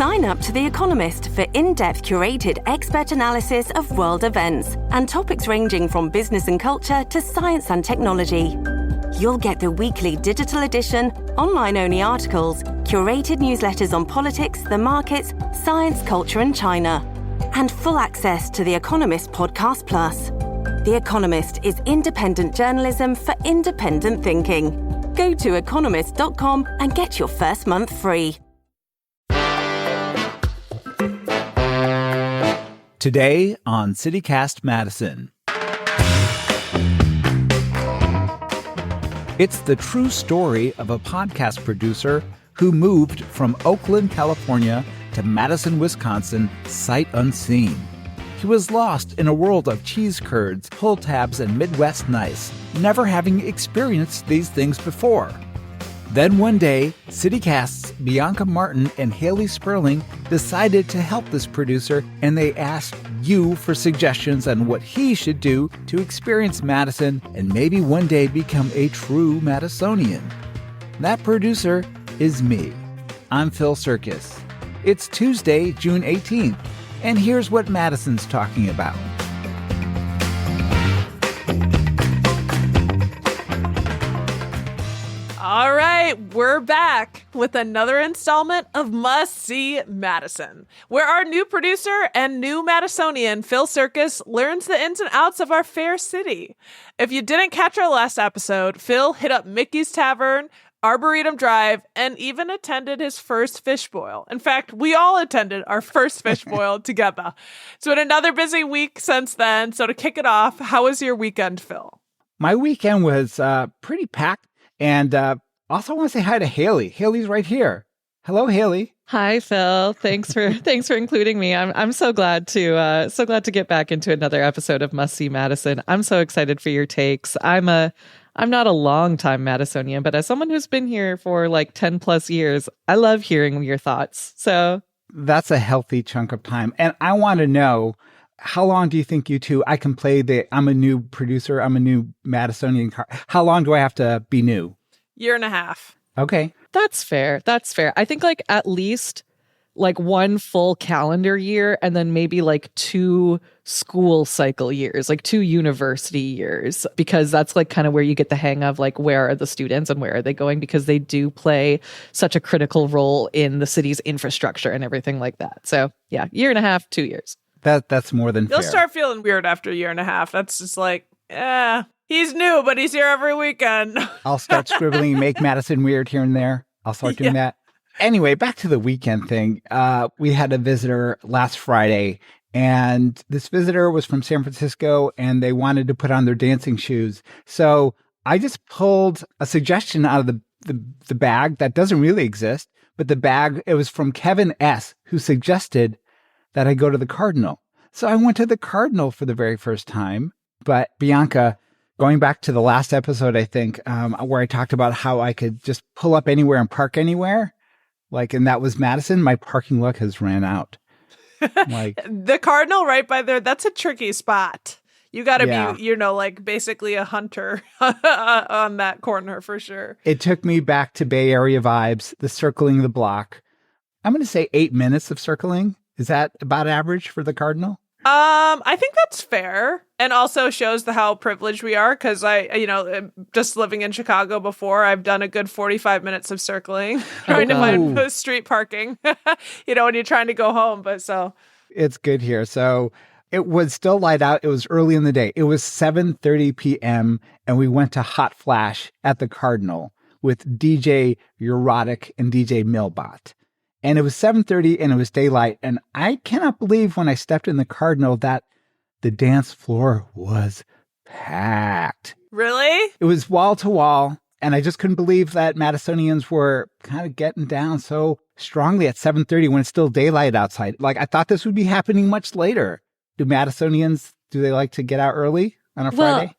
Sign up to The Economist for in-depth curated expert analysis of world events and topics ranging from business and culture to science and technology. You'll get the weekly digital edition, online-only articles, curated newsletters on politics, the markets, science, culture, and China, and full access to The Economist Podcast Plus. The Economist is independent journalism for independent thinking. Go to economist.com and get your first month free. Today on CityCast Madison. It's the true story of a podcast producer who moved from Oakland, California to Madison, Wisconsin, sight unseen. He was lost in a world of cheese curds, pull tabs, and Midwest nice, never having experienced these things before. Then one day, CityCast's Bianca Martin and Hayley Sperling decided to help this producer, and they asked you for suggestions on what he should do to experience Madison and maybe one day become a true Madisonian. That producer is me. I'm Phil Surkis. It's Tuesday, June 18th, and here's what Madison's talking about. All right, we're back with another installment of Must See Madison, where our new producer and new Madisonian, Phil Surkis, learns the ins and outs of our fair city. If you didn't catch our last episode, Phil hit up Mickey's Tavern, Arboretum Drive, and even attended his first fish boil. In fact, we all attended our first fish boil together. It's been another busy week since then. So to kick it off, how was your weekend, Phil? My weekend was pretty packed. And also want to say hi to Hayley. Hayley's right here. Hello, Hayley. Hi, Phil. Thanks for including me. I'm so glad to get back into another episode of Must See Madison. I'm so excited for your takes. I'm not a long-time Madisonian, but as someone who's been here for like 10 plus years, I love hearing your thoughts. So that's a healthy chunk of time. And I want to know, how long do you think I can play I'm a new producer, I'm a new Madisonian. How long do I have to be new? Year and a half. Okay. That's fair. I think like at least like one full calendar year and then maybe like 2 school cycle years, like 2 university years, because that's like kind of where you get the hang of like where are the students and where are they going, because they do play such a critical role in the city's infrastructure and everything like that. So yeah, year and a half, 2 years. That's more than fair. You'll start feeling weird after a year and a half. That's just like, he's new, but he's here every weekend. I'll start scribbling, make Madison weird here and there. I'll start doing that. Anyway, back to the weekend thing. We had a visitor last Friday, and this visitor was from San Francisco, and they wanted to put on their dancing shoes. So I just pulled a suggestion out of the bag that doesn't really exist, but it was from Kevin S., who suggested that I go to the Cardinal. So I went to the Cardinal for the very first time. But Bianca, going back to the last episode, I think, where I talked about how I could just pull up anywhere and park anywhere, and that was Madison, my parking lot has ran out. The Cardinal right by there, that's a tricky spot. You got to be, basically a hunter on that corner for sure. It took me back to Bay Area vibes, the circling the block. I'm going to say 8 minutes of circling. Is that about average for the Cardinal? I think that's fair, and also shows how privileged we are, because just living in Chicago before, I've done a good 45 minutes of circling, trying to find street parking, when you're trying to go home, but so. It's good here. So it was still light out. It was early in the day. It was 7:30 p.m., and we went to Hot Flash at the Cardinal with DJ Erotic and DJ Millbot. And it was 7:30 and it was daylight. And I cannot believe when I stepped in the Cardinal that the dance floor was packed. Really? It was wall to wall. And I just couldn't believe that Madisonians were kind of getting down so strongly at 7:30 when it's still daylight outside. I thought this would be happening much later. Do Madisonians, do they like to get out early on a Friday?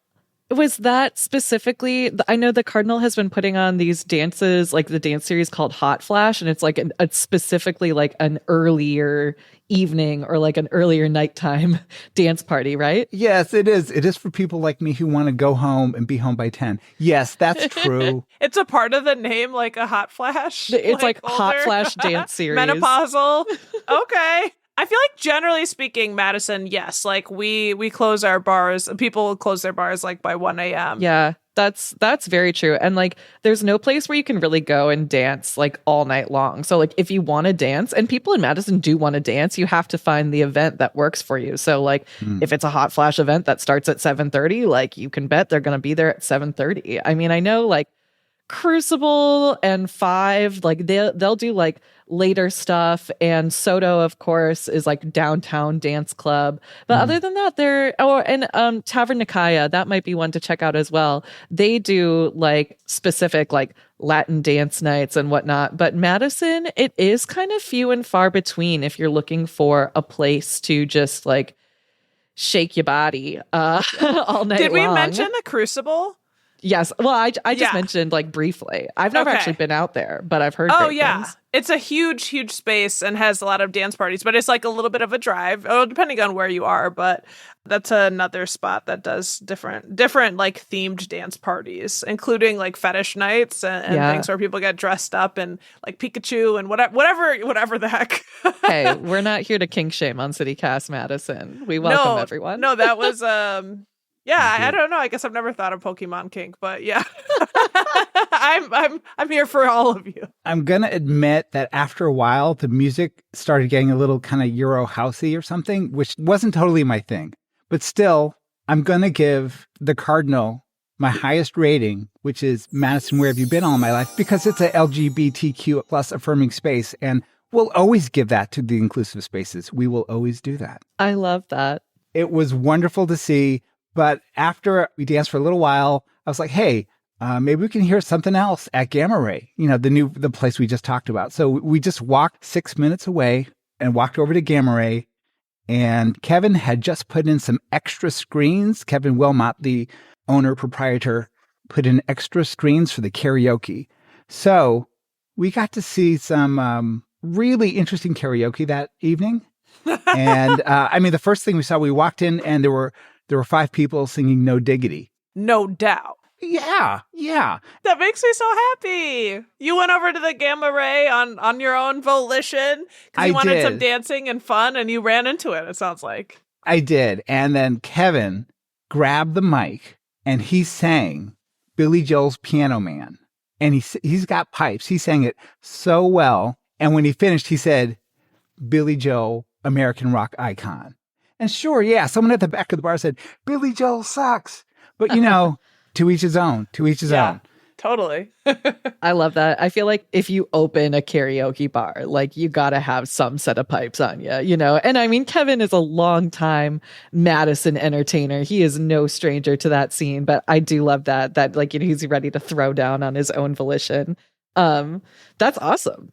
Was that specifically? I know the Cardinal has been putting on these dances, like the dance series called Hot Flash, and it's like it's specifically like an earlier evening or like an earlier nighttime dance party, right? Yes, it is. It is for people like me who want to go home and be home by 10. Yes, that's true. It's a part of the name, like a hot flash. It's like older. Hot Flash dance series. Menopausal. Okay. I feel like generally speaking, Madison, yes, like we close our bars. People close their bars like by 1 a.m. Yeah, that's very true. And like there's no place where you can really go and dance like all night long. So like if you want to dance, and people in Madison do want to dance, you have to find the event that works for you. So like if it's a Hot Flash event that starts at 7:30, like you can bet they're going to be there at 7:30. I mean, I know like Crucible and Five, like they'll do like later stuff, and Soto, of course, is like downtown dance club. But other than that, Tavern Nikaya, that might be one to check out as well. They do like specific like Latin dance nights and whatnot. But Madison, it is kind of few and far between if you're looking for a place to just like shake your body all night. Did we long. mention the Crucible? Yes. Well, I just mentioned like briefly. I've never actually been out there, but I've heard great things. It's a huge, huge space and has a lot of dance parties, but it's like a little bit of a drive, depending on where you are. But that's another spot that does different like themed dance parties, including like fetish nights and things where people get dressed up and like Pikachu and whatever the heck. Hey, we're not here to kink shame on CityCast Madison. We welcome everyone. No, that was yeah, I don't know. I guess I've never thought of Pokemon kink, but yeah, I'm here for all of you. I'm gonna admit that after a while, the music started getting a little kind of Euro housey or something, which wasn't totally my thing. But still, I'm gonna give the Cardinal my highest rating, which is Madison, Where Have You Been All My Life? Because it's a LGBTQ plus affirming space, and we'll always give that to the inclusive spaces. We will always do that. I love that. It was wonderful to see. But after we danced for a little while, I was like, hey, maybe we can hear something else at Gamma Ray, the place we just talked about. So we just walked 6 minutes away and walked over to Gamma Ray. And Kevin had just put in some extra screens. Kevin Wilmot, the owner, proprietor, put in extra screens for the karaoke. So we got to see some really interesting karaoke that evening. And the first thing we saw, we walked in and there were 5 people singing No Diggity. No doubt. Yeah. That makes me so happy. You went over to the Gamma Ray on your own volition because you wanted some dancing and fun, and you ran into it sounds like. I did. And then Kevin grabbed the mic and he sang Billy Joel's Piano Man. And he's got pipes. He sang it so well. And when he finished, he said, Billy Joel, American rock icon. And sure, yeah, someone at the back of the bar said, Billy Joel sucks. But, to each his own, own. Totally. I love that. I feel like if you open a karaoke bar, like you got to have some set of pipes on you, And I mean, Kevin is a longtime Madison entertainer. He is no stranger to that scene, but I do love that like, he's ready to throw down on his own volition. That's awesome.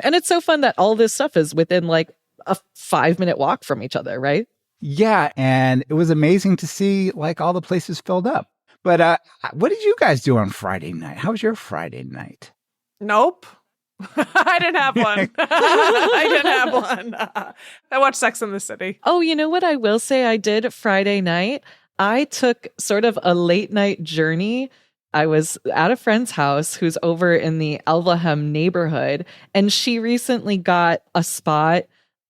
And it's so fun that all this stuff is within like a 5-minute walk from each other, right? Yeah, and it was amazing to see like all the places filled up. But what did you guys do on Friday night? How was your Friday night? Nope. I didn't have one. I watched Sex and the City. Oh, you know what I will say I did Friday night? I took sort of a late night journey. I was at a friend's house who's over in the Elveham neighborhood, and she recently got a spot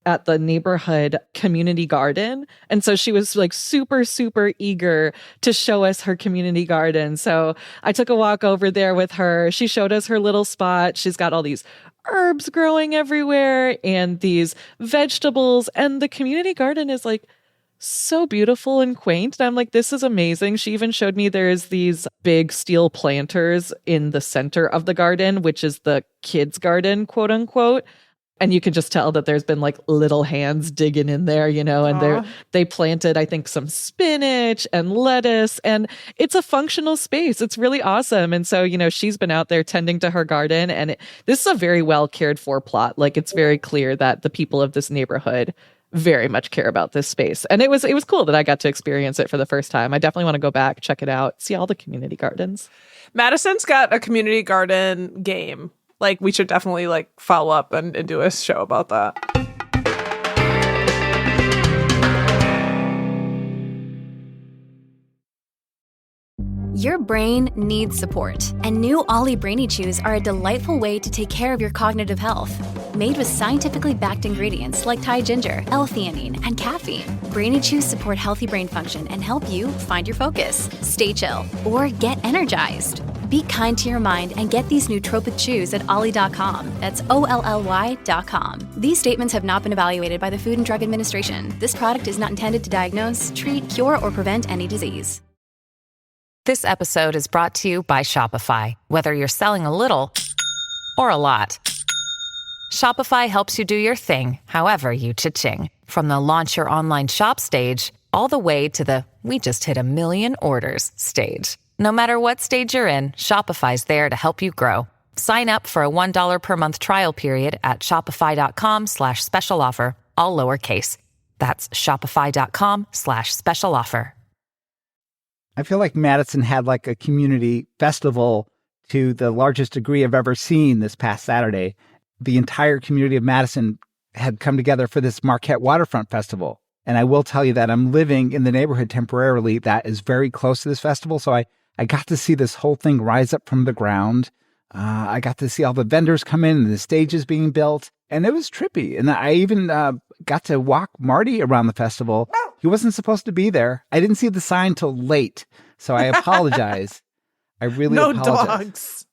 at the neighborhood community garden. And so she was like super, super eager to show us her community garden. So I took a walk over there with her. She showed us her little spot. She's got all these herbs growing everywhere and these vegetables. And the community garden is like so beautiful and quaint. And I'm like, this is amazing. She even showed me there's these big steel planters in the center of the garden, which is the kids' garden, quote unquote. And you can just tell that there's been like little hands digging in there, and they planted, I think, some spinach and lettuce, and it's a functional space. It's really awesome. And so, she's been out there tending to her garden, and this is a very well cared for plot. Like, it's very clear that the people of this neighborhood very much care about this space. And it was cool that I got to experience it for the first time. I definitely want to go back, check it out, see all the community gardens. Madison's got a community garden game. Like, we should definitely like follow up and do a show about that. Your brain needs support, and new Ollie Brainy Chews are a delightful way to take care of your cognitive health. Made with scientifically backed ingredients like Thai ginger, L-theanine, and caffeine, Brainy Chews support healthy brain function and help you find your focus, stay chill, or get energized. Be kind to your mind and get these nootropic chews at ollie.com. That's OLLY.com. These statements have not been evaluated by the Food and Drug Administration. This product is not intended to diagnose, treat, cure, or prevent any disease. This episode is brought to you by Shopify. Whether you're selling a little or a lot, Shopify helps you do your thing, however you cha-ching. From the launch your online shop stage, all the way to the we just hit 1 million orders stage. No matter what stage you're in, Shopify's there to help you grow. Sign up for a $1 per month trial period at shopify.com/special offer, all lowercase. That's shopify.com/special offer. I feel like Madison had like a community festival to the largest degree I've ever seen this past Saturday. The entire community of Madison had come together for this Marquette Waterfront Festival. And I will tell you that I'm living in the neighborhood temporarily that is very close to this festival. So I got to see this whole thing rise up from the ground. I got to see all the vendors come in and the stages being built. And it was trippy. And I even got to walk Marty around the festival. He wasn't supposed to be there. I didn't see the sign till late. So I apologize. I really apologize. No dogs.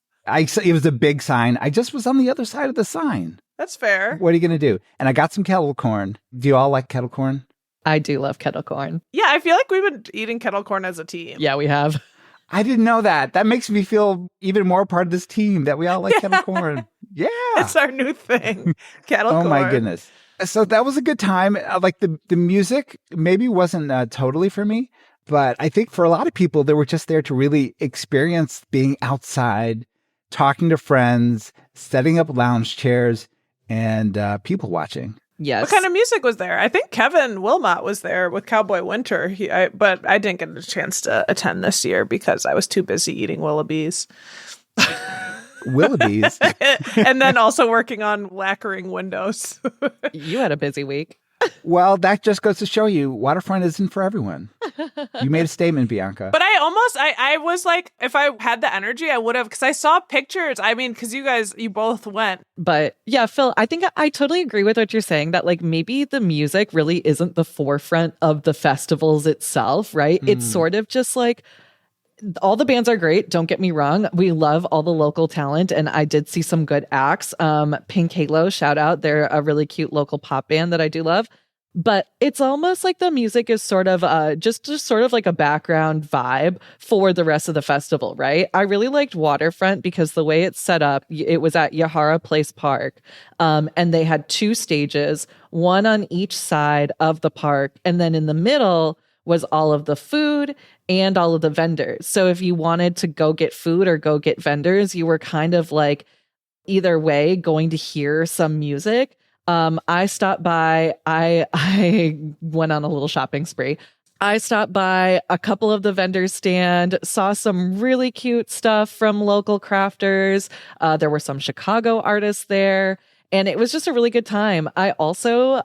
It was a big sign. I just was on the other side of the sign. That's fair. What are you going to do? And I got some kettle corn. Do you all like kettle corn? I do love kettle corn. Yeah, I feel like we've been eating kettle corn as a team. Yeah, we have. I didn't know that. That makes me feel even more part of this team that we all like kettle corn. Yeah. It's our new thing. Kettle corn. Oh my goodness. So that was a good time. Like the music maybe wasn't totally for me, but I think for a lot of people, they were just there to really experience being outside, talking to friends, setting up lounge chairs, and people watching. Yes. What kind of music was there? I think Kevin Wilmot was there with Cowboy Winter, but I didn't get a chance to attend this year because I was too busy eating Willoughby's. Willoughby's? And then also working on lacquering windows. You had a busy week. Well, that just goes to show you waterfront isn't for everyone. You made a statement, Bianca. But I was like, if I had the energy, I would have, because I saw pictures. I mean, because you both went. But yeah, Phil, I think I totally agree with what you're saying, that like maybe the music really isn't the forefront of the festivals itself, right? It's sort of just like, all the bands are great. Don't get me wrong. We love all the local talent. And I did see some good acts. Pink Halo, shout out. They're a really cute local pop band that I do love. But it's almost like the music is sort of just sort of like a background vibe for the rest of the festival, right? I really liked Waterfront because the way it's set up, it was at Yahara Place Park. And they had 2 stages, one on each side of the park. And then in the middle was all of the food and all of the vendors. So if you wanted to go get food or go get vendors, you were kind of like either way going to hear some music. I stopped by, I went on a little shopping spree. I stopped by a couple of the vendors stand, saw some really cute stuff from local crafters. There were some Chicago artists there, and it was just a really good time. I also,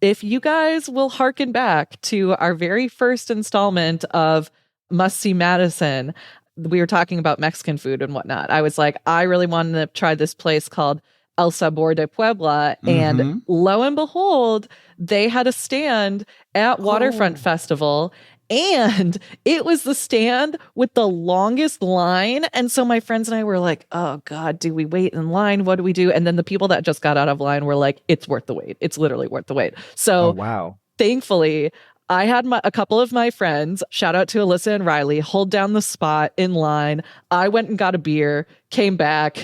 if you guys will hearken back to our very first installment of Must See Madison, we were talking about Mexican food and whatnot. I was like, I really wanted to try this place called El Sabor de Puebla. And lo and behold, they had a stand at Waterfront Festival. And it was the stand with the longest line. And so my friends and I were like, oh God, do we wait in line? What do we do? And then the people that just got out of line were like, it's worth the wait. It's literally worth the wait. So wow. Thankfully, I had a couple of my friends, shout out to Alyssa and Riley, hold down the spot in line. I went and got a beer, came back,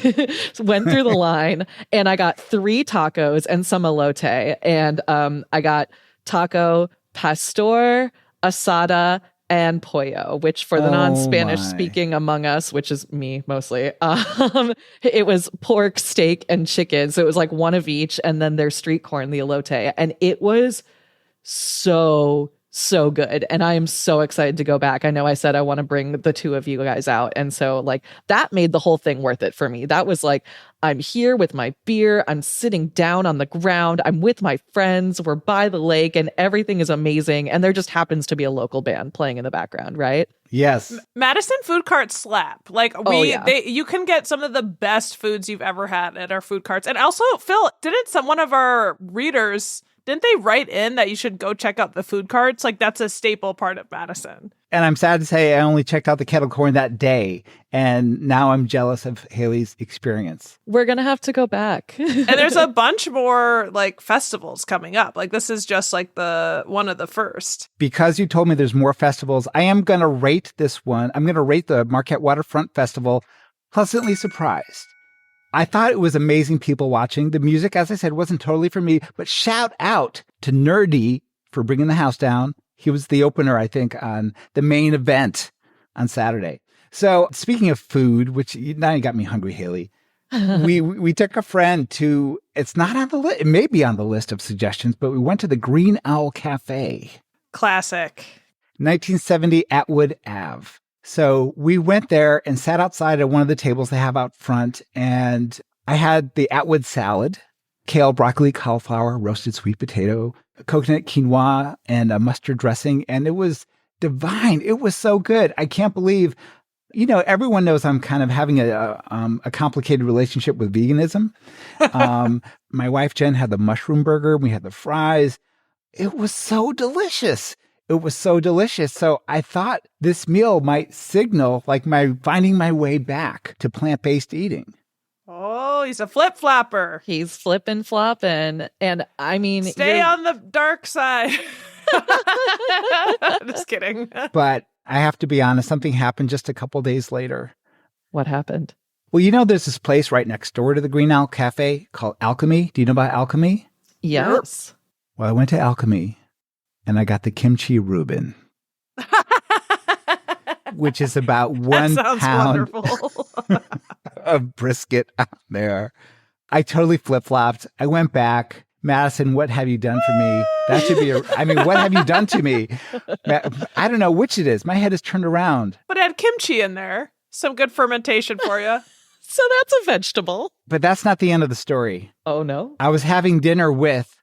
went through the line, and I got 3 tacos and some elote. And I got taco pastor, asada, and pollo, which for the Oh, non-Spanish my. speaking among us, which is me mostly, it was pork, steak, and chicken. So it was like one of each, and then their street corn, the elote. And it was so good. And I am so excited to go back. I know I said I want to bring the two of you guys out. And so like that made the whole thing worth it for me. That was like, I'm here with my beer. I'm sitting down on the ground. I'm with my friends. We're by the lake and everything is amazing. And there just happens to be a local band playing in the background, right? Yes. Madison food carts slap. Like you can get some of the best foods you've ever had at our food carts. And also, Phil, one of our readers, didn't they write in that you should go check out the food carts? Like that's a staple part of Madison. And I'm sad to say I only checked out the kettle corn that day. And now I'm jealous of Hayley's experience. We're going to have to go back. And there's a bunch more like festivals coming up. Like this is just like one of the first. Because you told me there's more festivals, I am going to rate this one. I'm going to rate the Marquette Waterfront Festival pleasantly surprised. I thought it was amazing people watching. The music, as I said, wasn't totally for me, but shout out to Nerdy for bringing the house down. He was the opener, I think, on the main event on Saturday. So speaking of food, which now you got me hungry, Hayley, we took a friend to, it's not on the list, it may be on the list of suggestions, but we went to the Green Owl Cafe. Classic. 1970 Atwood Ave. So we went there and sat outside at one of the tables they have out front. And I had the Atwood salad, kale, broccoli, cauliflower, roasted sweet potato, coconut quinoa, and a mustard dressing. And it was divine. It was so good. I can't believe, everyone knows I'm kind of having a complicated relationship with veganism. My wife, Jen, had the mushroom burger. We had the fries. It was so delicious. It was so delicious. So I thought this meal might signal like my finding my way back to plant-based eating. Oh, he's a flip-flopper. He's flipping flopping. And I mean, stay on the dark side. Just kidding. But I have to be honest, something happened just a couple days later. What happened? Well, there's this place right next door to the Green Owl Cafe called Alchemy. Do you know about Alchemy? Yes. Well, I went to Alchemy. And I got the kimchi Reuben, which is about 1 pound of brisket out there. I totally flip-flopped. I went back. Madison, what have you done for me? That should be what have you done to me? I don't know which it is. My head is turned around. But it had kimchi in there. Some good fermentation for you. So that's a vegetable. But that's not the end of the story. Oh, no? I was having dinner with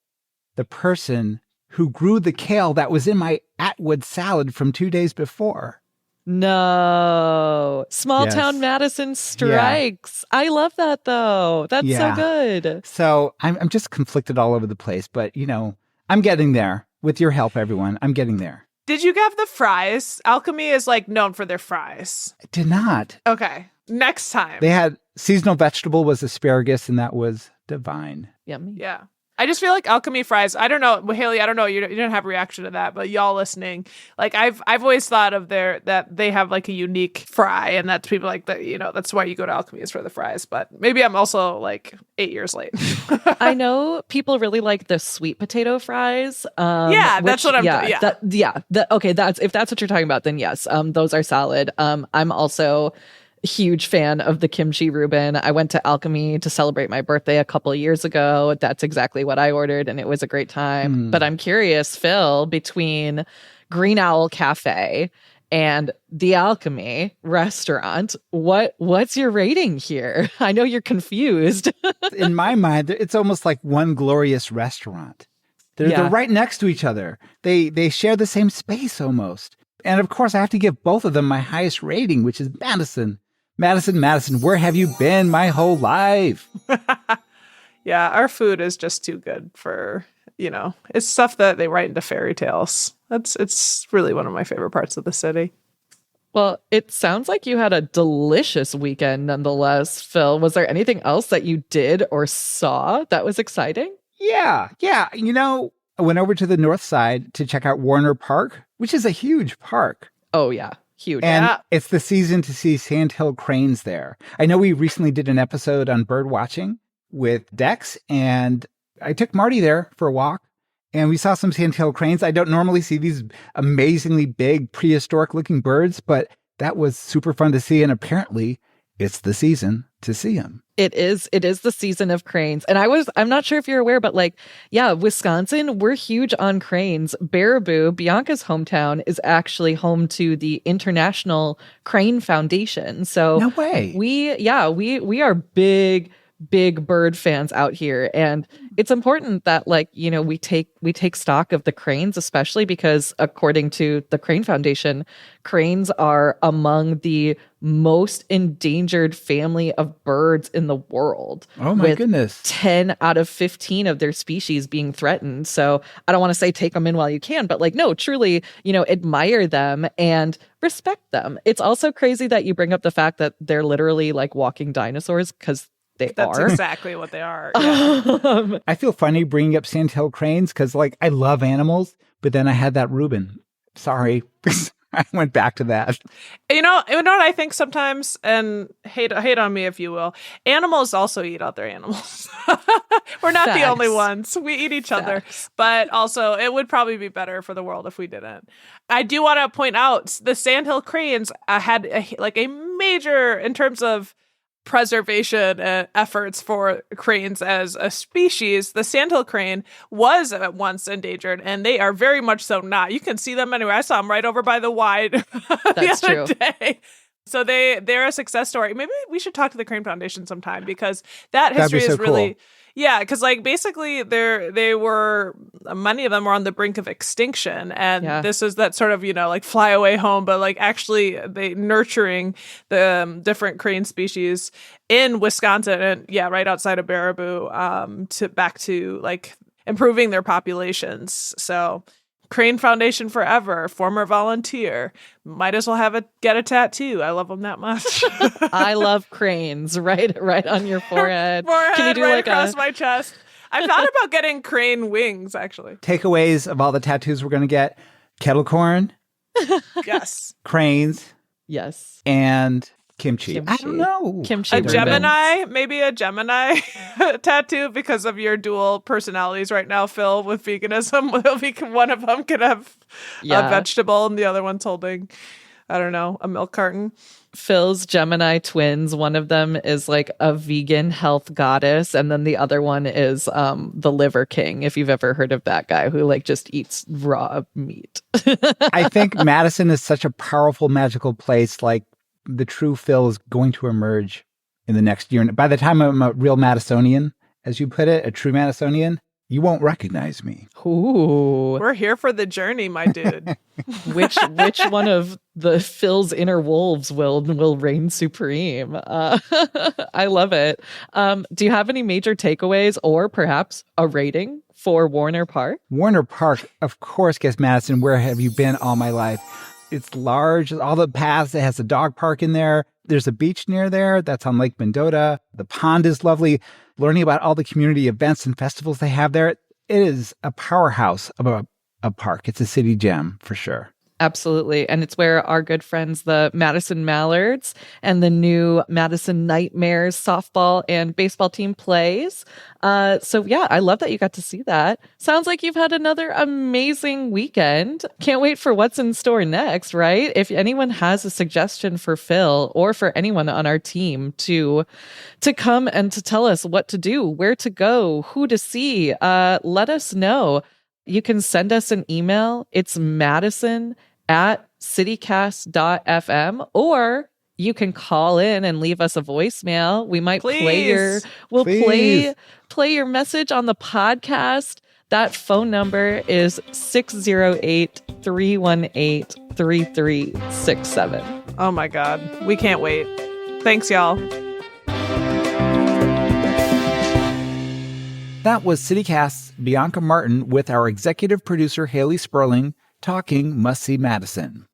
the person who grew the kale that was in my Atwood salad from 2 days before. No. Small town Madison strikes. Yeah. I love that, though. That's so good. So I'm just conflicted all over the place. But, I'm getting there. With your help, everyone. I'm getting there. Did you have the fries? Alchemy is known for their fries. I did not. Okay. Next time. They had seasonal vegetable was asparagus, and that was divine. Yummy. Yeah. I just feel like Alchemy fries, I don't know, Hayley, I don't know, you didn't have a reaction to that, but y'all listening, I've always thought of that they have a unique fry, and that's people that's why you go to Alchemy is for the fries, but maybe I'm also 8 years late. I know people really like the sweet potato fries. That's what I'm okay, if that's what you're talking about, then yes, those are solid. I'm also huge fan of the kimchi Reuben. I went to Alchemy to celebrate my birthday a couple of years ago. That's exactly what I ordered, and it was a great time. But I'm curious, Phil, between Green Owl Cafe and the Alchemy restaurant, what's your rating here? I know you're confused. In my mind, it's almost like one glorious restaurant. They're right next to each other. They share the same space almost. And of course, I have to give both of them my highest rating, which is Madison. Madison, where have you been my whole life? Yeah, our food is just too good for, it's stuff that they write into fairy tales. It's really one of my favorite parts of the city. Well, it sounds like you had a delicious weekend nonetheless, Phil. Was there anything else that you did or saw that was exciting? Yeah. I went over to the north side to check out Warner Park, which is a huge park. Oh, yeah. Huge. And it's the season to see Sandhill cranes there. I know we recently did an episode on bird watching with Dex, and I took Marty there for a walk. And we saw some Sandhill cranes. I don't normally see these amazingly big prehistoric looking birds, but that was super fun to see. And apparently it's the season to see them. It is the season of cranes. And I'm not sure if you're aware, but Wisconsin, we're huge on cranes. Baraboo, Bianca's hometown, is actually home to the International Crane Foundation. So no way. We are big bird fans out here. And it's important that we take stock of the cranes, especially because according to the Crane Foundation, cranes are among the most endangered family of birds in the world. Oh my goodness. 10 out of 15 of their species being threatened. So I don't want to say take them in while you can, but no, truly, admire them and respect them. It's also crazy that you bring up the fact that they're literally like walking dinosaurs, because That's exactly what they are. Yeah. I feel funny bringing up Sandhill cranes because, I love animals, but then I had that Reuben. Sorry. I went back to that. You know what I think sometimes, and hate on me if you will, animals also eat other animals. We're not the only ones. We eat each other. But also, it would probably be better for the world if we didn't. I do want to point out, the Sandhill cranes had a major, in terms of preservation efforts for cranes as a species. The Sandhill crane was at once endangered, and they are very much so not. You can see them anywhere. I saw them right over by the Wide the other day. So they're a success story. Maybe we should talk to the Crane Foundation sometime, because that history is really cool. Yeah, because basically they were, many of them were on the brink of extinction, and this is that sort of fly away home, but actually they nurturing the different crane species in Wisconsin and right outside of Baraboo to back to improving their populations. So Crane Foundation forever, former volunteer. Might as well get a tattoo. I love them that much. I love cranes. Right on your forehead. Can you do right across my chest? I thought about getting crane wings, actually. Takeaways of all the tattoos we're going to get: kettle corn. Yes. Cranes. Yes. And kimchi. I don't know. Kimchi. A Gemini, maybe a Gemini tattoo, because of your dual personalities right now, Phil, with veganism. One of them could have a vegetable and the other one's holding, I don't know, a milk carton. Phil's Gemini twins, one of them is a vegan health goddess, and then the other one is the Liver King, if you've ever heard of that guy who just eats raw meat. I think Madison is such a powerful, magical place. The true Phil is going to emerge in the next year. And by the time I'm a real Madisonian, as you put it, a true Madisonian, you won't recognize me. Ooh. We're here for the journey, my dude. Which one of the Phil's inner wolves will reign supreme? I love it. Do you have any major takeaways, or perhaps a rating for Warner Park? Warner Park, of course, gets Madison. Where have you been all my life? It's large, all the paths. It has a dog park in there. There's a beach near there that's on Lake Mendota. The pond is lovely. Learning about all the community events and festivals they have there. It is a powerhouse of a park. It's a city gem for sure. Absolutely. And it's where our good friends, the Madison Mallards and the new Madison Nightmares softball and baseball team plays. So I love that you got to see that. Sounds like you've had another amazing weekend. Can't wait for what's in store next, right? If anyone has a suggestion for Phil or for anyone on our team to come and to tell us what to do, where to go, who to see, let us know. You can send us an email. It's madison@citycast.fm, or you can call in and leave us a voicemail. We might play your your message on the podcast. That phone number is 608-318-3367. Oh my God. We can't wait. Thanks, y'all. That was CityCast's Bianca Martin with our executive producer, Hayley Sperling, talking Must See Madison.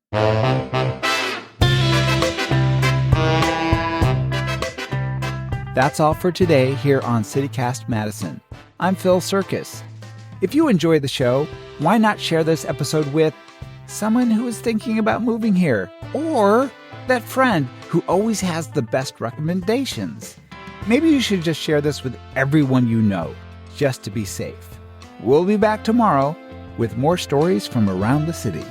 That's all for today here on CityCast Madison. I'm Phil Surkis. If you enjoy the show, why not share this episode with someone who is thinking about moving here, or that friend who always has the best recommendations? Maybe you should just share this with everyone you know, just to be safe. We'll be back tomorrow with more stories from around the city.